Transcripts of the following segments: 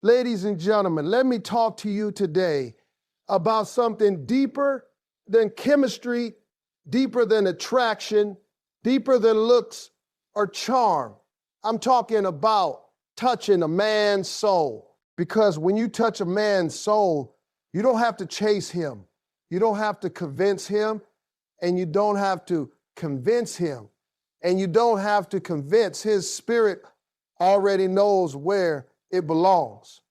Ladies and gentlemen, let me talk to you today about something deeper than chemistry, deeper than attraction, deeper than looks or charm. I'm talking about touching a man's soul. Because when you touch a man's soul, you don't have to chase him. You don't have to convince him, and you don't have to convince him. And you don't have to convince his spirit already knows where it belongs.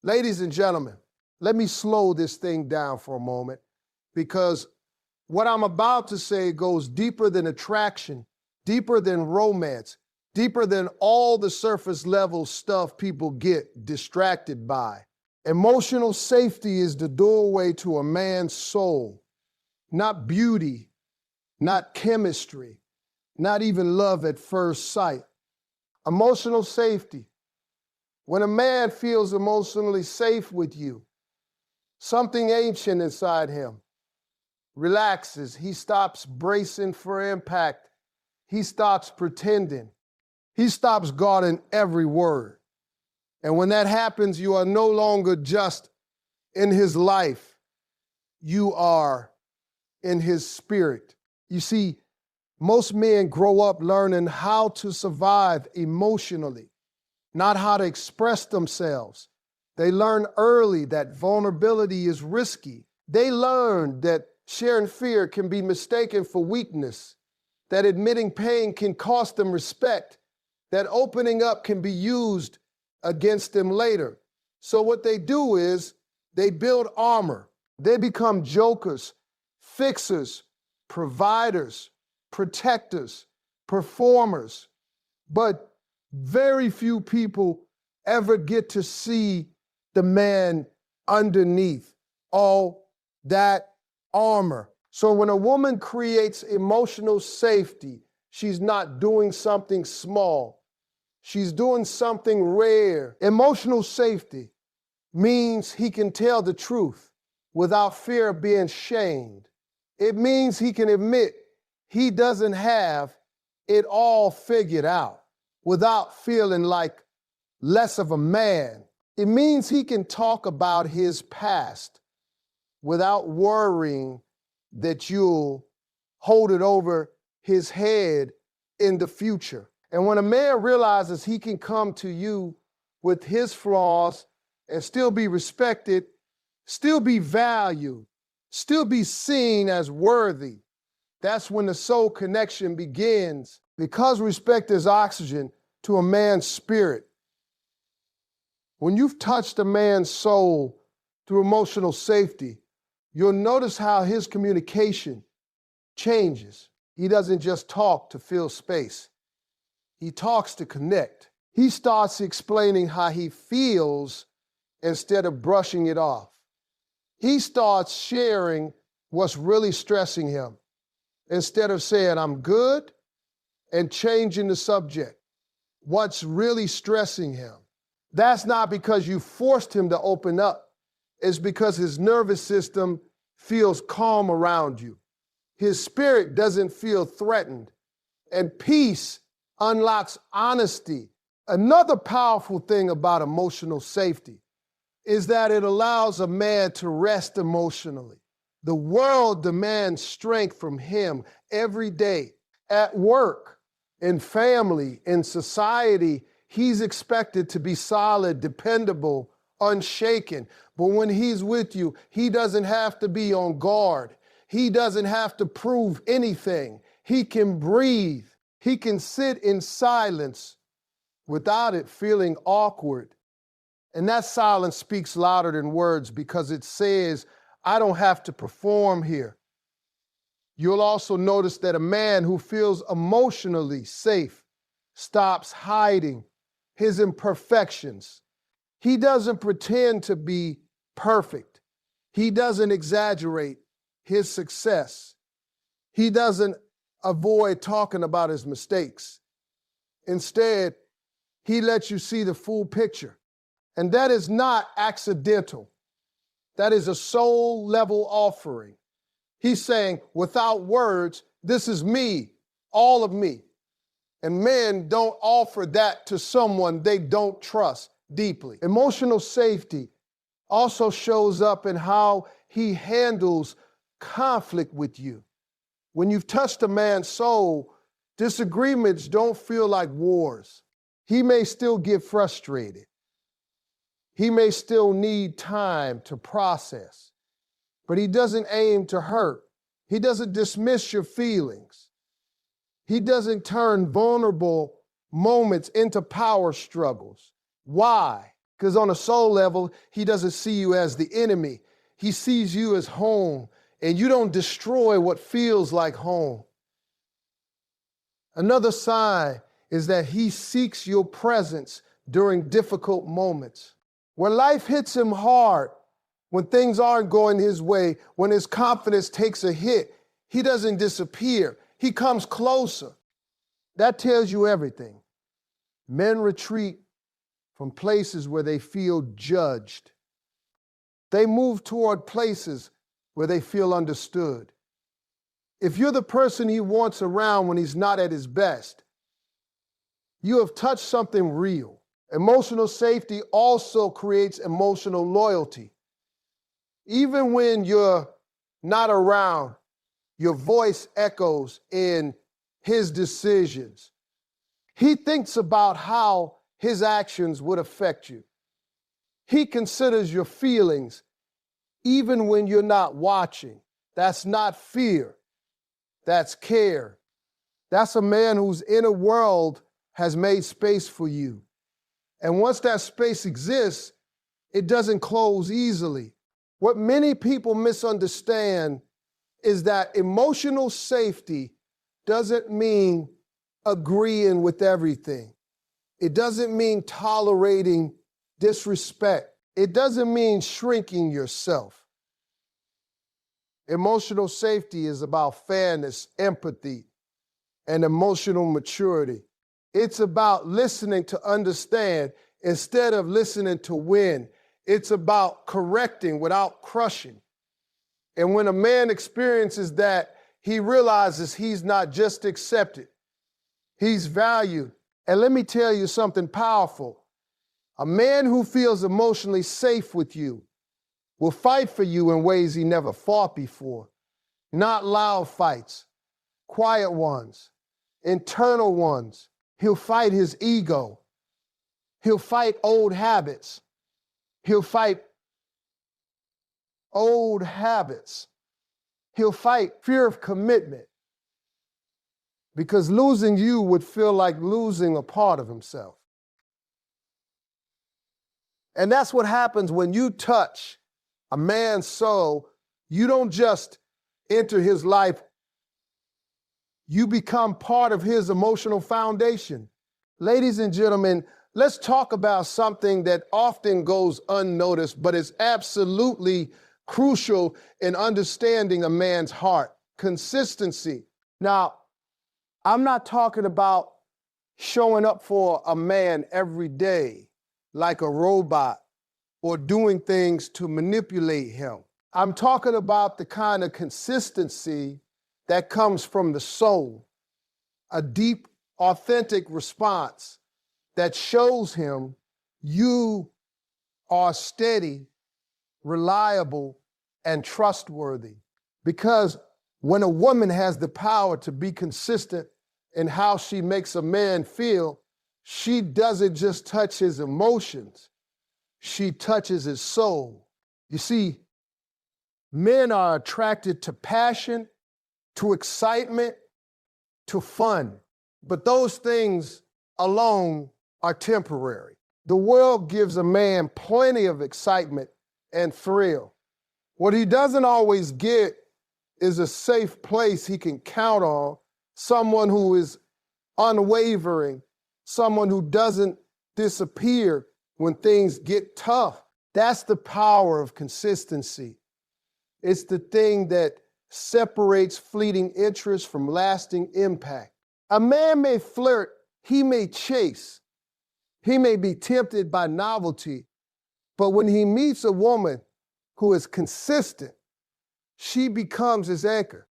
Ladies and gentlemen, let me slow this thing down for a moment, because what I'm about to say goes deeper than attraction, deeper than romance, deeper than all the surface level stuff people get distracted by. Emotional safety is the doorway to a man's soul, not beauty, not chemistry, not even love at first sight. Emotional safety. When a man feels emotionally safe with you, something ancient inside him relaxes. He stops bracing for impact. He stops pretending. He stops guarding every word. And when that happens, you are no longer just in his life. You are in his spirit. You see, most men grow up learning how to survive emotionally, not how to express themselves. They learn early that vulnerability is risky. They learn that sharing fear can be mistaken for weakness, that admitting pain can cost them respect, that opening up can be used against them later. So what they do is they build armor. They become jokers, fixers, providers, protectors, performers. But very few people ever get to see the man underneath all that armor. So when a woman creates emotional safety, she's not doing something small. She's doing something rare. Emotional safety means he can tell the truth without fear of being shamed. It means he can admit he doesn't have it all figured out without feeling like less of a man. It means he can talk about his past without worrying that you'll hold it over his head in the future. And when a man realizes he can come to you with his flaws and still be respected, still be valued, still be seen as worthy, that's when the soul connection begins. Because respect is oxygen to a man's spirit. When you've touched a man's soul through emotional safety, you'll notice how his communication changes. He doesn't just talk to fill space. He talks to connect. He starts explaining how he feels instead of brushing it off. He starts sharing what's really stressing him instead of saying, I'm good, and changing the subject. What's really stressing him? That's not because you forced him to open up. It's because his nervous system feels calm around you. His spirit doesn't feel threatened. And peace unlocks honesty. Another powerful thing about emotional safety is that it allows a man to rest emotionally. The world demands strength from him every day. At work, in family, in society, he's expected to be solid, dependable, unshaken. But when he's with you, he doesn't have to be on guard. He doesn't have to prove anything. He can breathe. He can sit in silence without it feeling awkward. And that silence speaks louder than words because it says, I don't have to perform here. You'll also notice that a man who feels emotionally safe stops hiding his imperfections. He doesn't pretend to be perfect. He doesn't exaggerate his success. He doesn't avoid talking about his mistakes. Instead, he lets you see the full picture. And that is not accidental. That is a soul level offering. He's saying, without words, this is me, all of me. And men don't offer that to someone they don't trust. deeply. Emotional safety also shows up in how he handles conflict with you. When you've touched a man's soul, disagreements don't feel like wars. He may still get frustrated. He may still need time to process, but he doesn't aim to hurt. He doesn't dismiss your feelings. He doesn't turn vulnerable moments into power struggles. Why? Because on a soul level, he doesn't see you as the enemy. He sees you as home, and you don't destroy what feels like home. Another sign is that he seeks your presence during difficult moments. When life hits him hard, when things aren't going his way, when his confidence takes a hit, he doesn't disappear. He comes closer. That tells you everything. Men retreat from places where they feel judged. They move toward places where they feel understood. If you're the person he wants around when he's not at his best, you have touched something real. Emotional safety also creates emotional loyalty. Even when you're not around, your voice echoes in his decisions. He thinks about how his actions would affect you. He considers your feelings even when you're not watching. That's not fear. That's care. That's a man whose inner world has made space for you. And once that space exists, it doesn't close easily. What many people misunderstand is that emotional safety doesn't mean agreeing with everything. It doesn't mean tolerating disrespect. It doesn't mean shrinking yourself. Emotional safety is about fairness, empathy, and emotional maturity. It's about listening to understand instead of listening to win. It's about correcting without crushing. And when a man experiences that, he realizes he's not just accepted, he's valued. And let me tell you something powerful. A man who feels emotionally safe with you will fight for you in ways he never fought before. Not loud fights, quiet ones, internal ones. He'll fight his ego. He'll fight old habits. He'll fight old habits. He'll fight fear of commitment, because losing you would feel like losing a part of himself. And that's what happens when you touch a man's soul. You don't just enter his life, you become part of his emotional foundation. Ladies and gentlemen, let's talk about something that often goes unnoticed, but is absolutely crucial in understanding a man's heart: consistency. Now, I'm not talking about showing up for a man every day like a robot or doing things to manipulate him. I'm talking about the kind of consistency that comes from the soul, a deep, authentic response that shows him you are steady, reliable, and trustworthy. Because when a woman has the power to be consistent in how she makes a man feel, she doesn't just touch his emotions, she touches his soul. You see, men are attracted to passion, to excitement, to fun. But those things alone are temporary. The world gives a man plenty of excitement and thrill. What he doesn't always get is a safe place he can count on, someone who is unwavering, someone who doesn't disappear when things get tough. That's the power of consistency. It's the thing that separates fleeting interest from lasting impact. A man may flirt, he may chase, he may be tempted by novelty, but when he meets a woman who is consistent, she becomes his anchor.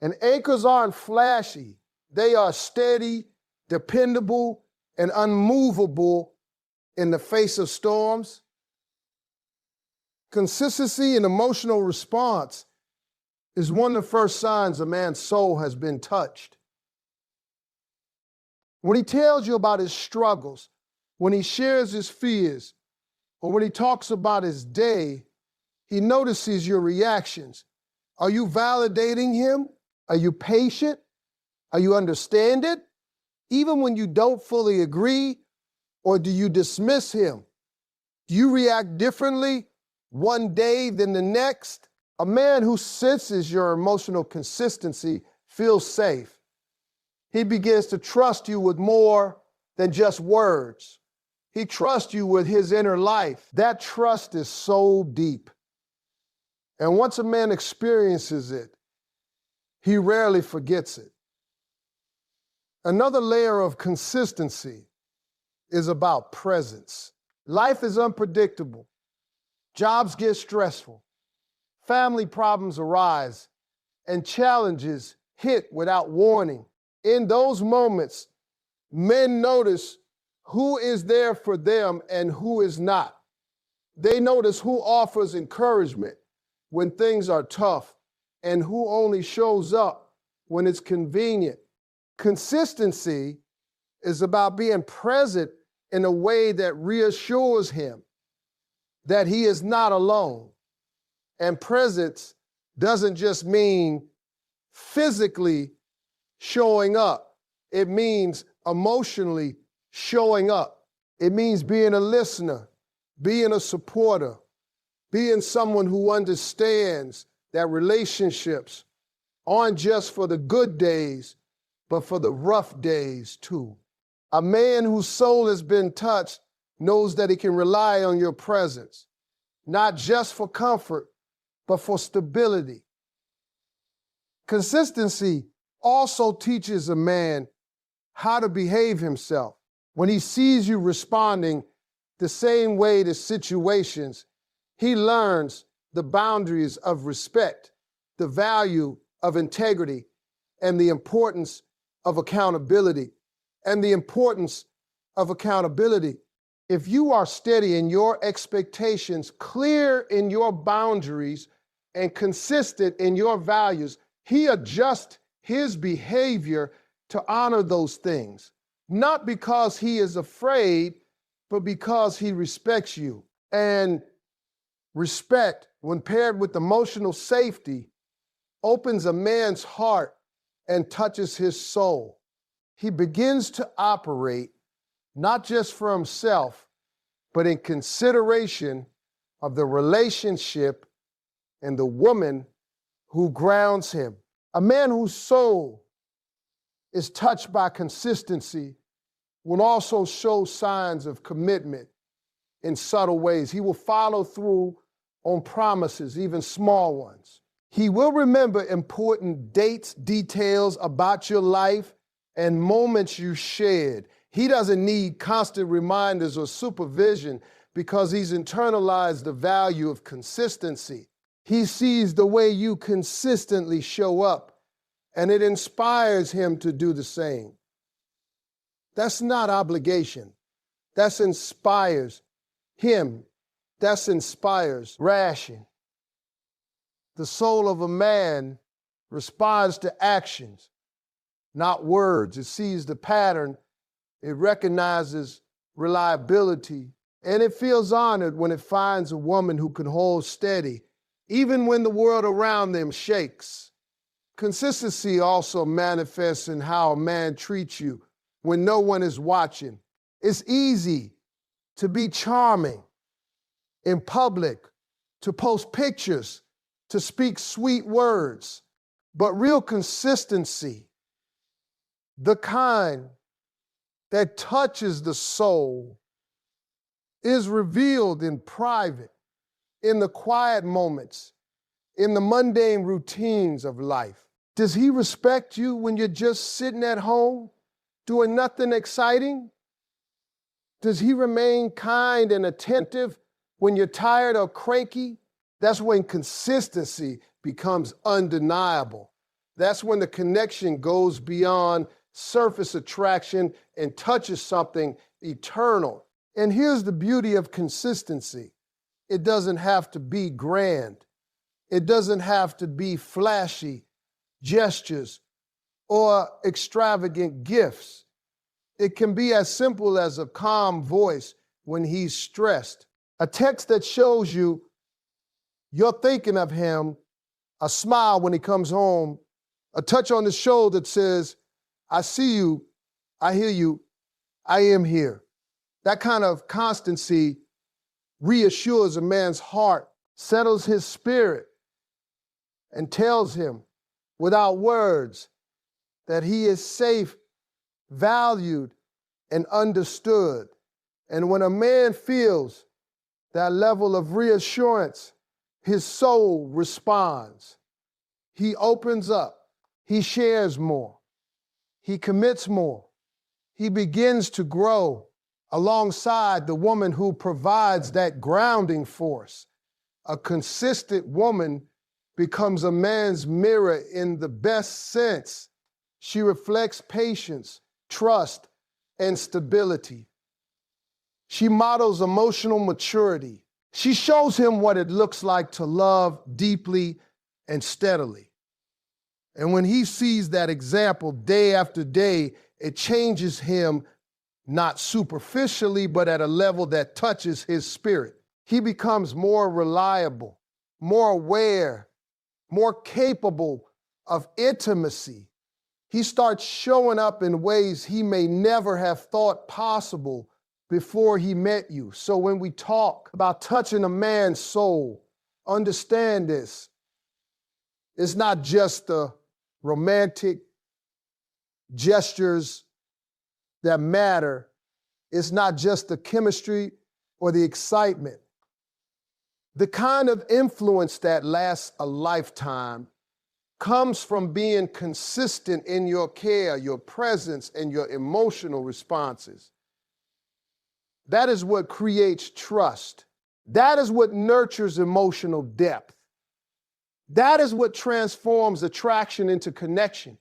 And anchors aren't flashy. They are steady, dependable, and unmovable in the face of storms. Consistency and emotional response is one of the first signs a man's soul has been touched. When he tells you about his struggles, when he shares his fears, or when he talks about his day, he notices your reactions. Are you validating him? Are you patient? Are you understanding? Even when you don't fully agree, or do you dismiss him? Do you react differently one day than the next? A man who senses your emotional consistency feels safe. He begins to trust you with more than just words. He trusts you with his inner life. That trust is so deep. And once a man experiences it, he rarely forgets it. Another layer of consistency is about presence. Life is unpredictable. Jobs get stressful. Family problems arise, and challenges hit without warning. In those moments, men notice who is there for them and who is not. They notice who offers encouragement when things are tough and who only shows up when it's convenient. Consistency is about being present in a way that reassures him that he is not alone. And presence doesn't just mean physically showing up. It means emotionally showing up. It means being a listener, being a supporter, being someone who understands that relationships aren't just for the good days, but for the rough days too. A man whose soul has been touched knows that he can rely on your presence, not just for comfort, but for stability. Consistency also teaches a man how to behave himself. When he sees you responding the same way to situations, he learns the boundaries of respect, the value of integrity, and the importance of accountability. If you are steady in your expectations, clear in your boundaries, and consistent in your values, he adjusts his behavior to honor those things, not because he is afraid, but because he respects you. And respect, when paired with emotional safety, opens a man's heart and touches his soul. He begins to operate not just for himself, but in consideration of the relationship and the woman who grounds him. A man whose soul is touched by consistency will also show signs of commitment in subtle ways. He will follow through on promises, even small ones. He will remember important dates, details about your life, and moments you shared. He doesn't need constant reminders or supervision because he's internalized the value of consistency. He sees the way you consistently show up, and it inspires him to do the same. That's not obligation. That inspires him. That inspires ration. The soul of a man responds to actions, not words. It sees the pattern, it recognizes reliability, and it feels honored when it finds a woman who can hold steady, even when the world around them shakes. Consistency also manifests in how a man treats you when no one is watching. It's easy to be charming in public, to post pictures, to speak sweet words, but real consistency, the kind that touches the soul, is revealed in private, in the quiet moments, in the mundane routines of life. Does he respect you when you're just sitting at home, doing nothing exciting? Does he remain kind and attentive when you're tired or cranky? That's when consistency becomes undeniable. That's when the connection goes beyond surface attraction and touches something eternal. And here's the beauty of consistency. It doesn't have to be grand. It doesn't have to be flashy gestures or extravagant gifts. It can be as simple as a calm voice when he's stressed, a text that shows you're thinking of him, a smile when he comes home, a touch on the shoulder that says, I see you, I hear you, I am here. That kind of constancy reassures a man's heart, settles his spirit, and tells him without words that he is safe, valued, and understood. And when a man feels that level of reassurance, his soul responds. He opens up. He shares more. He commits more. He begins to grow alongside the woman who provides that grounding force. A consistent woman becomes a man's mirror in the best sense. She reflects patience, trust, and stability. She models emotional maturity. She shows him what it looks like to love deeply and steadily. And when he sees that example day after day, it changes him not superficially, but at a level that touches his spirit. He becomes more reliable, more aware, more capable of intimacy. He starts showing up in ways he may never have thought possible before he met you. So when we talk about touching a man's soul, understand this. It's not just the romantic gestures that matter. It's not just the chemistry or the excitement. The kind of influence that lasts a lifetime comes from being consistent in your care, your presence, and your emotional responses. That is what creates trust. That is what nurtures emotional depth. That is what transforms attraction into connection,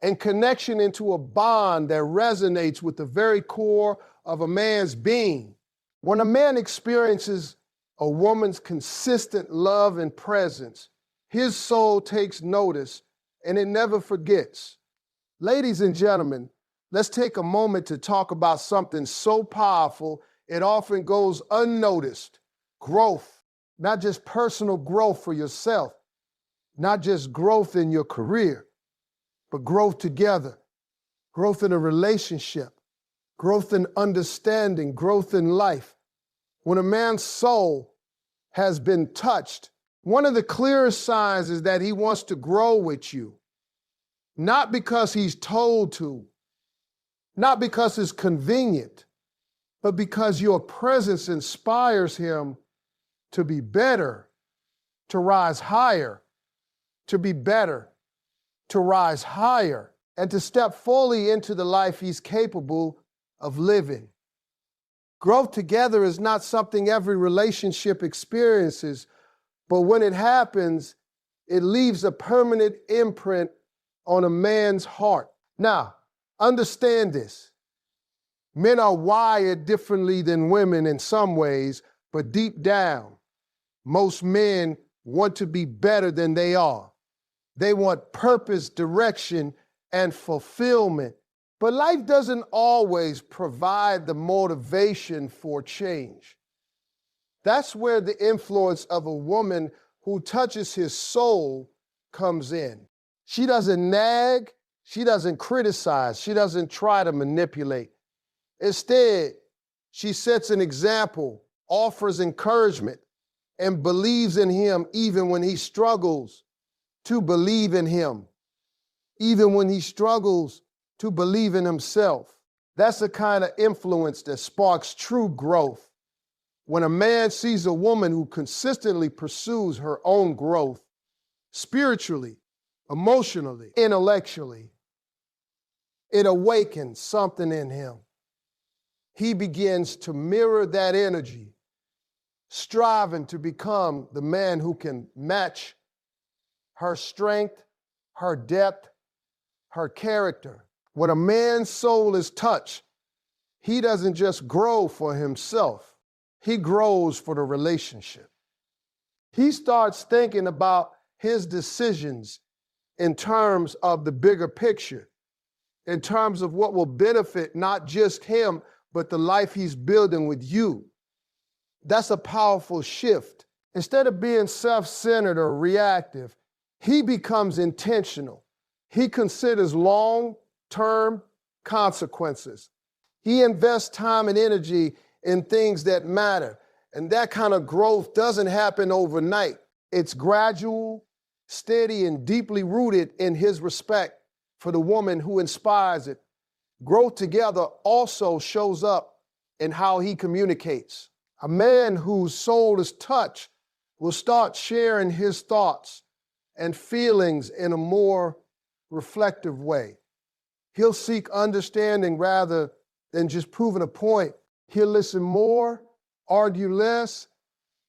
and connection into a bond that resonates with the very core of a man's being. When a man experiences a woman's consistent love and presence, his soul takes notice and it never forgets. Ladies and gentlemen, let's take a moment to talk about something so powerful it often goes unnoticed. Growth, not just personal growth for yourself, not just growth in your career, but growth together, growth in a relationship, growth in understanding, growth in life. When a man's soul has been touched, one of the clearest signs is that he wants to grow with you, not because he's told to, not because it's convenient, but because your presence inspires him to be better, to rise higher, to be better, to rise higher, and to step fully into the life he's capable of living. Growth together is not something every relationship experiences, but when it happens, it leaves a permanent imprint on a man's heart. Now, understand this. Men are wired differently than women in some ways, but deep down, most men want to be better than they are. They want purpose, direction, and fulfillment. But life doesn't always provide the motivation for change. That's where the influence of a woman who touches his soul comes in. She doesn't nag, she doesn't criticize, she doesn't try to manipulate. Instead, she sets an example, offers encouragement, and believes in him even when he struggles to believe in him, even when he struggles to believe in himself. That's the kind of influence that sparks true growth. When a man sees a woman who consistently pursues her own growth, spiritually, emotionally, intellectually, it awakens something in him. He begins to mirror that energy, striving to become the man who can match her strength, her depth, her character. When a man's soul is touched, he doesn't just grow for himself, he grows for the relationship. He starts thinking about his decisions in terms of the bigger picture, in terms of what will benefit not just him, but the life he's building with you. That's a powerful shift. Instead of being self-centered or reactive, he becomes intentional. He considers long-term consequences. He invests time and energy in things that matter. And that kind of growth doesn't happen overnight. It's gradual, steady, and deeply rooted in his respect for the woman who inspires it. Growth together also shows up in how he communicates. A man whose soul is touched will start sharing his thoughts and feelings in a more reflective way. He'll seek understanding rather than just proving a point. He'll listen more, argue less,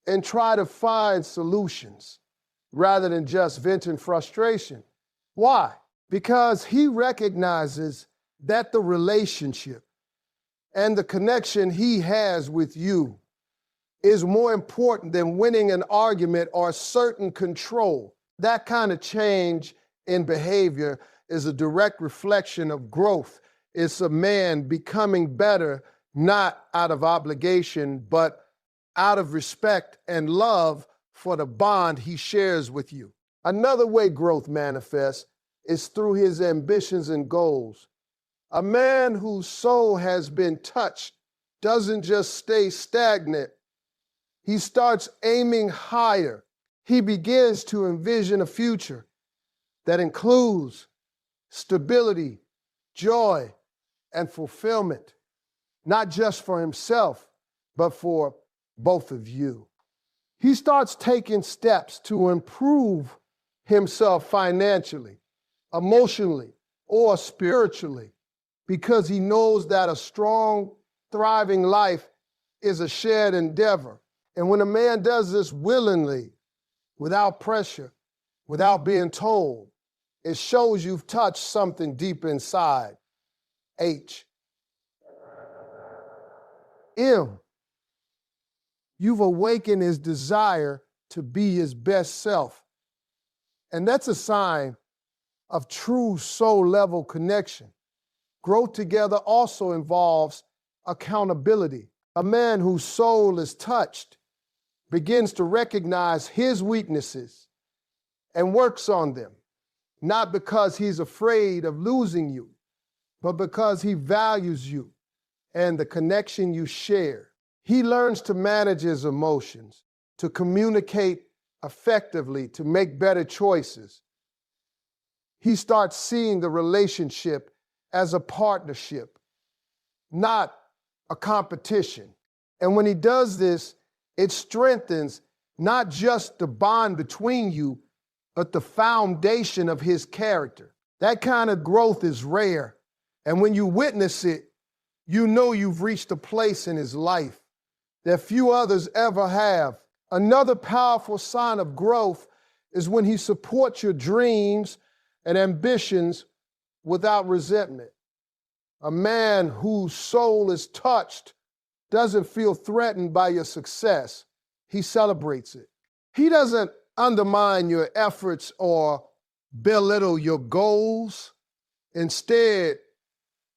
and try to find solutions rather than just venting frustration. Why? Because he recognizes that the relationship and the connection he has with you is more important than winning an argument or certain control. That kind of change in behavior is a direct reflection of growth. It's a man becoming better, not out of obligation, but out of respect and love for the bond he shares with you. Another way growth manifests is through his ambitions and goals. A man whose soul has been touched doesn't just stay stagnant. He starts aiming higher. He begins to envision a future that includes stability, joy, and fulfillment, not just for himself, but for both of you. He starts taking steps to improve himself financially, emotionally, or spiritually, because he knows that a strong, thriving life is a shared endeavor. And when a man does this willingly, without pressure, without being told, it shows you've touched something deep inside. H. M. You've awakened his desire to be his best self. And that's a sign of true soul-level connection. Growth together also involves accountability. A man whose soul is touched begins to recognize his weaknesses and works on them, not because he's afraid of losing you, but because he values you and the connection you share. He learns to manage his emotions, to communicate effectively, to make better choices. He starts seeing the relationship as a partnership, not a competition. And when he does this, it strengthens not just the bond between you, but the foundation of his character. That kind of growth is rare. And when you witness it, you know you've reached a place in his life that few others ever have. Another powerful sign of growth is when he supports your dreams and ambitions without resentment. A man whose soul is touched doesn't feel threatened by your success. He celebrates it. He doesn't undermine your efforts or belittle your goals. Instead,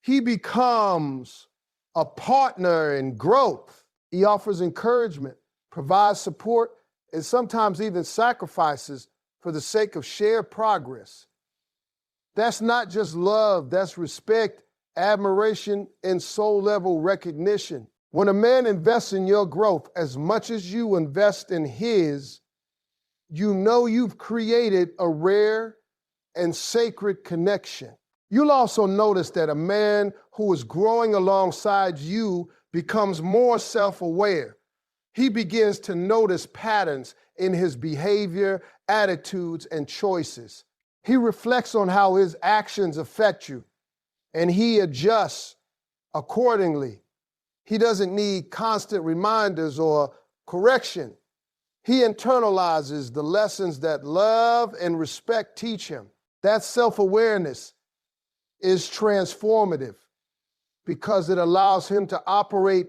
he becomes a partner in growth. He offers encouragement, provides support, and sometimes even sacrifices for the sake of shared progress. That's not just love, that's respect, admiration, and soul-level recognition. When a man invests in your growth as much as you invest in his, you know you've created a rare and sacred connection. You'll also notice that a man who is growing alongside you becomes more self-aware. He begins to notice patterns in his behavior, attitudes, and choices. He reflects on how his actions affect you, and he adjusts accordingly. He doesn't need constant reminders or correction. He internalizes the lessons that love and respect teach him. That self-awareness is transformative because it allows him to operate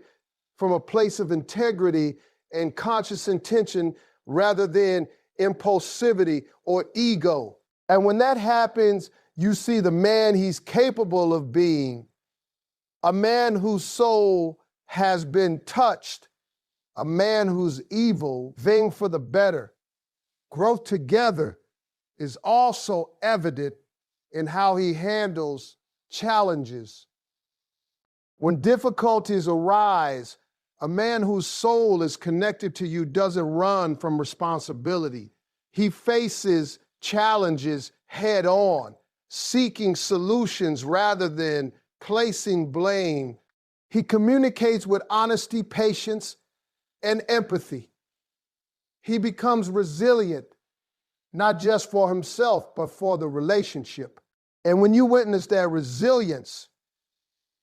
from a place of integrity and conscious intention rather than impulsivity or ego. And when that happens, you see the man he's capable of being, a man whose soul has been touched, a man who's evil, vying for the better. Growth together is also evident in how he handles challenges. When difficulties arise, a man whose soul is connected to you doesn't run from responsibility. He faces challenges head on, seeking solutions rather than placing blame. He communicates with honesty, patience, and empathy. He becomes resilient, not just for himself, but for the relationship. And when you witness that resilience,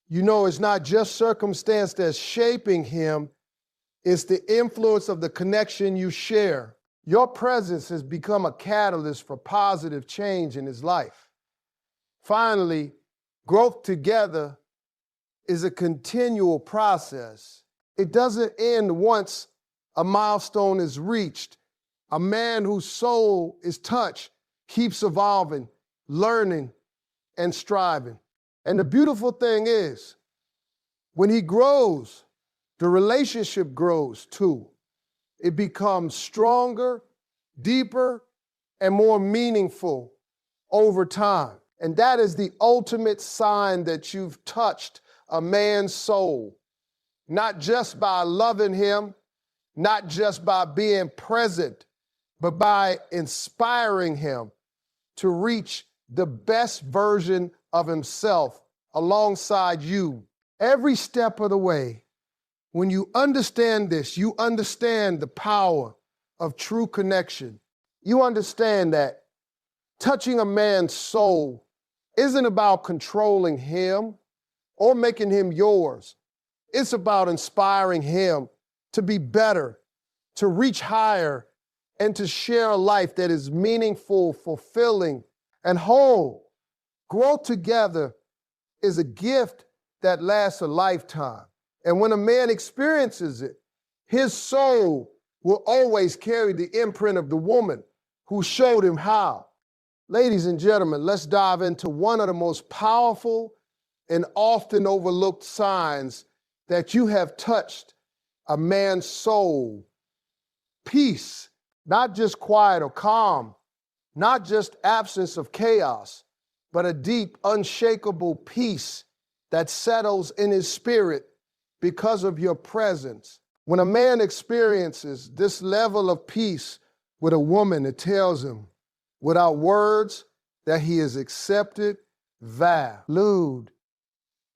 you know it's not just circumstance that's shaping him, it's the influence of the connection you share. Your presence has become a catalyst for positive change in his life. Finally, growth together is a continual process. It doesn't end once a milestone is reached. A man whose soul is touched keeps evolving, learning, and striving. And the beautiful thing is, when he grows, the relationship grows too. It becomes stronger, deeper, and more meaningful over time. And that is the ultimate sign that you've touched a man's soul, not just by loving him, not just by being present, but by inspiring him to reach the best version of himself alongside you every step of the way. When you understand this, you understand the power of true connection. You understand that touching a man's soul isn't about controlling him or making him yours. It's about inspiring him to be better, to reach higher, and to share a life that is meaningful, fulfilling, and whole. Growth together is a gift that lasts a lifetime. And when a man experiences it, his soul will always carry the imprint of the woman who showed him how. Ladies and gentlemen, let's dive into one of the most powerful and often overlooked signs that you have touched a man's soul. Peace, not just quiet or calm, not just absence of chaos, but a deep, unshakable peace that settles in his spirit because of your presence. When a man experiences this level of peace with a woman, it tells him without words that he is accepted, valued,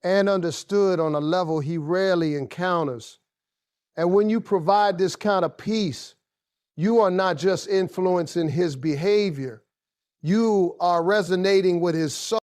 and understood on a level he rarely encounters. And when you provide this kind of peace, you are not just influencing his behavior, you are resonating with his soul.